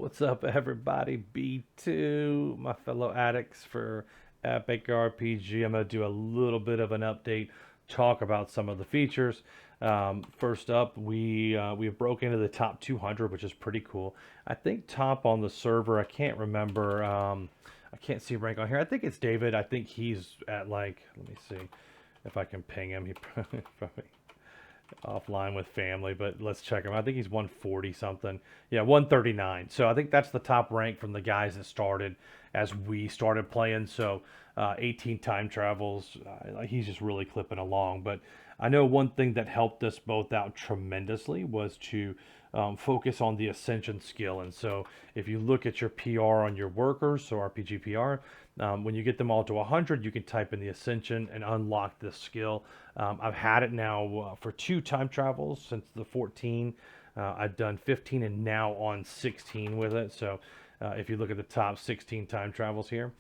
What's up, everybody? B2, my fellow addicts for Epic RPG. I'm going to do a little bit of an update, talk about some of the features. First up, we have broke into the top 200, which is pretty cool. I think top on the server, I can't remember. I can't see rank on here. I think it's David. I think he's at like, let me see if I can ping him. He probably offline with family, but let's check him. I think he's 140 something. Yeah, 139. So I think that's the top rank from the guys that started as we started playing. So 18 time travels. He's just really clipping along. But I know one thing that helped us both out tremendously was to focus on the ascension skill. And so if you look at your PR on your workers, so RPG PR, when you get them all to 100, you can type in the ascension and unlock this skill. I've had it now for 2 time travels since the 14. I've done 15 and now on 16 with it. So if you look at the top 16 time travels here,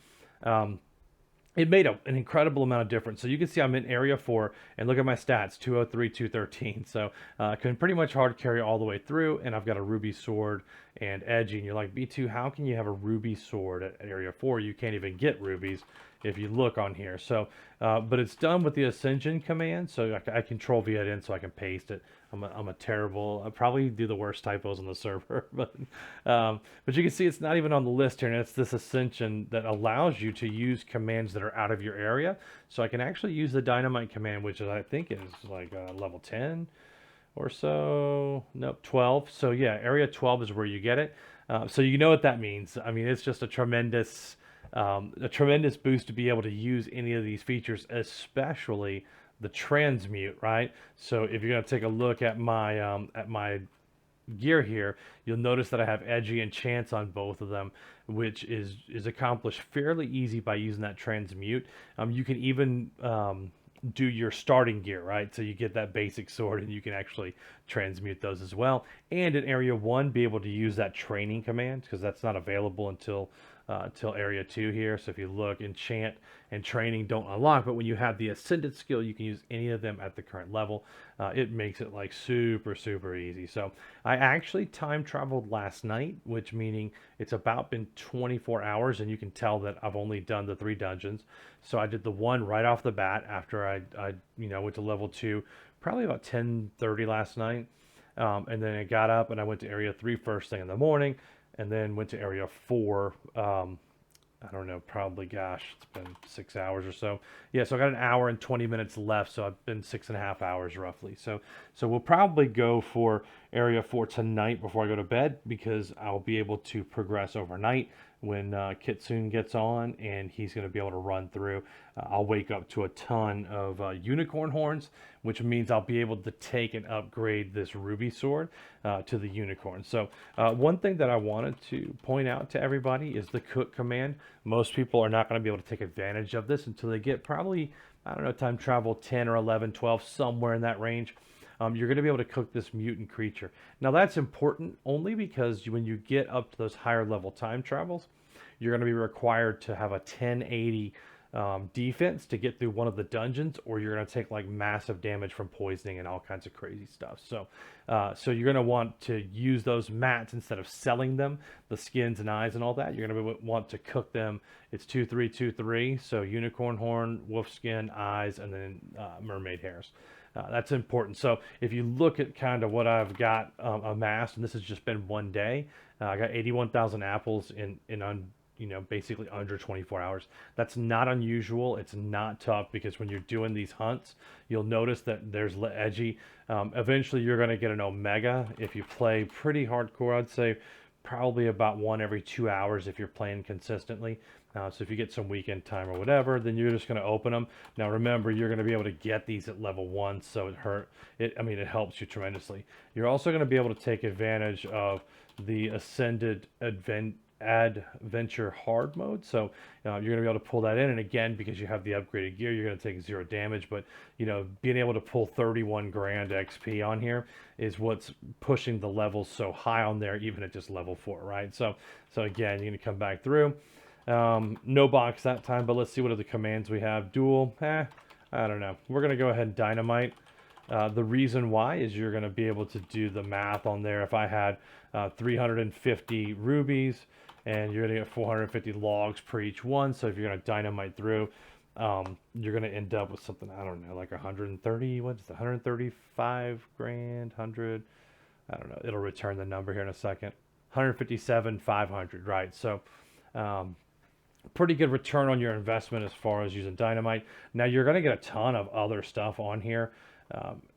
it made an incredible amount of difference. So you can see I'm in area 4 and look at my stats, 203, 213. So I can pretty much hard carry all the way through, and I've got a ruby sword and edgy. And you're like, B2, how can you have a ruby sword at area 4? You can't even get rubies if you look on here. So, but it's done with the Ascension command. So I control V it in so I can paste it. I'm a terrible, I probably do the worst typos on the server, but you can see it's not even on the list here, and it's this Ascension that allows you to use commands that are out of your area. So I can actually use the Dynamite command, which is, I think is like level 10 or so. Nope, 12. So yeah, area 12 is where you get it. So you know what that means. I mean, it's just a tremendous boost to be able to use any of these features, especially the transmute, right? So if you're going to take a look at my gear here, you'll notice that I have edgy and chance on both of them, which is accomplished fairly easy by using that transmute. You can even do your starting gear, right? So you get that basic sword and you can actually transmute those as well. And in area 1, be able to use that training command, because that's not available until area 2 here. So if you look, enchant and training don't unlock, but when you have the ascended skill, you can use any of them at the current level. It makes it like super easy. So I actually time traveled last night, which meaning it's about been 24 hours, and you can tell that I've only done the 3 dungeons. So I did the one right off the bat after I went to level 2, probably about 10:30 last night. And then I got up and I went to area 3 first thing in the morning, and then went to area 4. I don't know, probably, gosh, it's been 6 hours or so. Yeah, so I got an hour and 20 minutes left, so I've been 6.5 hours roughly. So we'll probably go for area 4 tonight before I go to bed, because I'll be able to progress overnight when Kitsune gets on, and he's going to be able to run through. I'll wake up to a ton of unicorn horns, which means I'll be able to take and upgrade this ruby sword to the unicorn. So one thing that I wanted to point out to everybody is the cook command. Most people are not going to be able to take advantage of this until they get probably, I don't know, time travel 10 or 11, 12, somewhere in that range. You're going to be able to cook this mutant creature. Now that's important only because when you get up to those higher level time travels, you're going to be required to have a 1080 defense to get through one of the dungeons, or you're going to take like massive damage from poisoning and all kinds of crazy stuff. So you're going to want to use those mats instead of selling them, the skins and eyes and all that. You're going to want to cook them. It's 2-3-2-3. So unicorn horn, wolf skin, eyes, and then mermaid hairs. That's important. So if you look at kind of what I've got amassed, and this has just been one day, I got 81,000 apples basically under 24 hours. That's not unusual. It's not tough, because when you're doing these hunts, you'll notice that there's edgy. Eventually, you're going to get an omega if you play pretty hardcore. I'd say probably about 1 every 2 hours if you're playing consistently. So if you get some weekend time or whatever, then you're just going to open them. Now remember, you're going to be able to get these at level 1, so it helps you tremendously. You're also going to be able to take advantage of the Ascended Adventure hard mode. So you're going to be able to pull that in, and again, because you have the upgraded gear, you're going to take 0 damage. But being able to pull 31 grand XP on here is what's pushing the levels so high on there, even at just level 4, right? So again, you're going to come back through. No box that time, but let's see what other commands we have. Duel, I don't know. We're going to go ahead and dynamite. The reason why is you're going to be able to do the math on there. If I had 350 rubies and you're going to get 450 logs per each one, so if you're going to dynamite through, you're going to end up with something, I don't know, like 130, what's the 135 grand, 100, I don't know, it'll return the number here in a second. 157,500, right? So, um, pretty good return on your investment as far as using dynamite. Now you're going to get a ton of other stuff on here.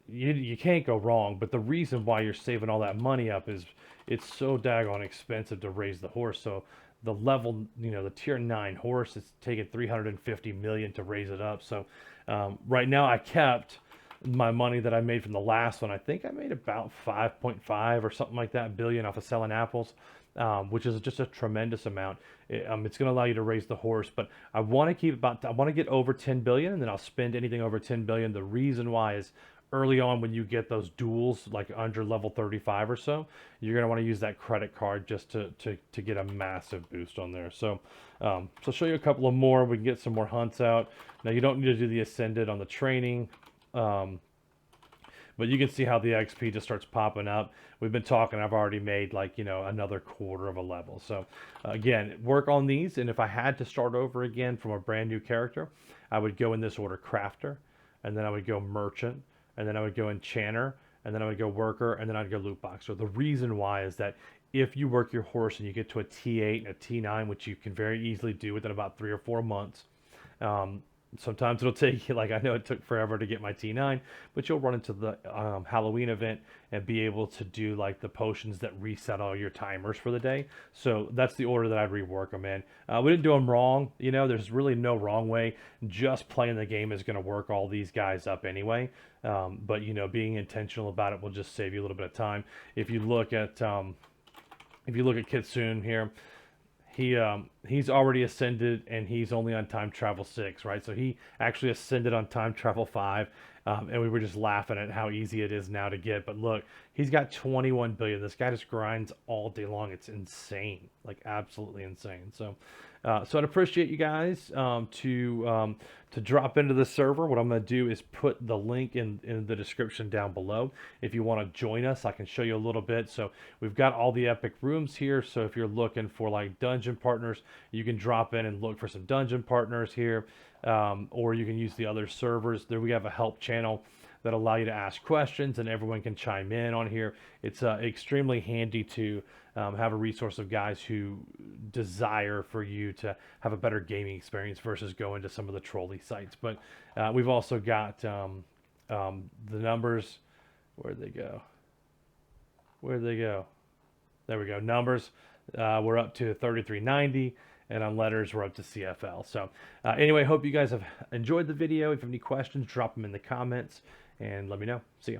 You can't go wrong, but the reason why you're saving all that money up is it's so daggone expensive to raise the horse. So the level, the tier 9 horse, it's taking 350 million to raise it up. So right now I kept my money that I made from the last one. I think I made about 5.5 or something like that billion off of selling apples, which is just a tremendous amount. It's going to allow you to raise the horse, but I want to I want to get over 10 billion, and then I'll spend anything over 10 billion. The reason why is early on when you get those duels, like under level 35 or so, you're going to want to use that credit card just to get a massive boost on there. So, so I'll show you a couple of more. We can get some more hunts out. Now, you don't need to do the Ascended on the training. But you can see how the XP just starts popping up. We've been talking, I've already made like, another quarter of a level. So again, work on these. And if I had to start over again from a brand new character, I would go in this order: Crafter, and then I would go Merchant, and then I would go Enchanter, and then I would go Worker, and then I'd go Loot Box. So the reason why is that if you work your horse and you get to a T8 and a T9, which you can very easily do within about 3 or 4 months, sometimes it'll take you, like I know it took forever to get my T9, but you'll run into the Halloween event and be able to do like the potions that reset all your timers for the day. So that's the order that I'd rework them in. We didn't do them wrong. There's really no wrong way. Just playing the game is going to work all these guys up anyway. But being intentional about it will just save you a little bit of time. If you look at Kitsune here, he's already ascended and he's only on time travel 6, right? So he actually ascended on time travel 5, and we were just laughing at how easy it is now to get. But look, he's got 21 billion. This guy just grinds all day long. It's insane, like absolutely insane. So I'd appreciate you guys to drop into the server. What I'm going to do is put the link in the description down below. If you want to join us, I can show you a little bit. So we've got all the epic rooms here. So if you're looking for like dungeon partners, you can drop in and look for some dungeon partners here, or you can use the other servers. There we have a help channel that allow you to ask questions and everyone can chime in on here. It's extremely handy to have a resource of guys who desire for you to have a better gaming experience versus going to some of the trolley sites. But we've also got the numbers. Where'd they go? Where'd they go? There we go. Numbers. We're up to 3390. And on letters, we're up to CFL. So anyway, hope you guys have enjoyed the video. If you have any questions, drop them in the comments and let me know. See ya.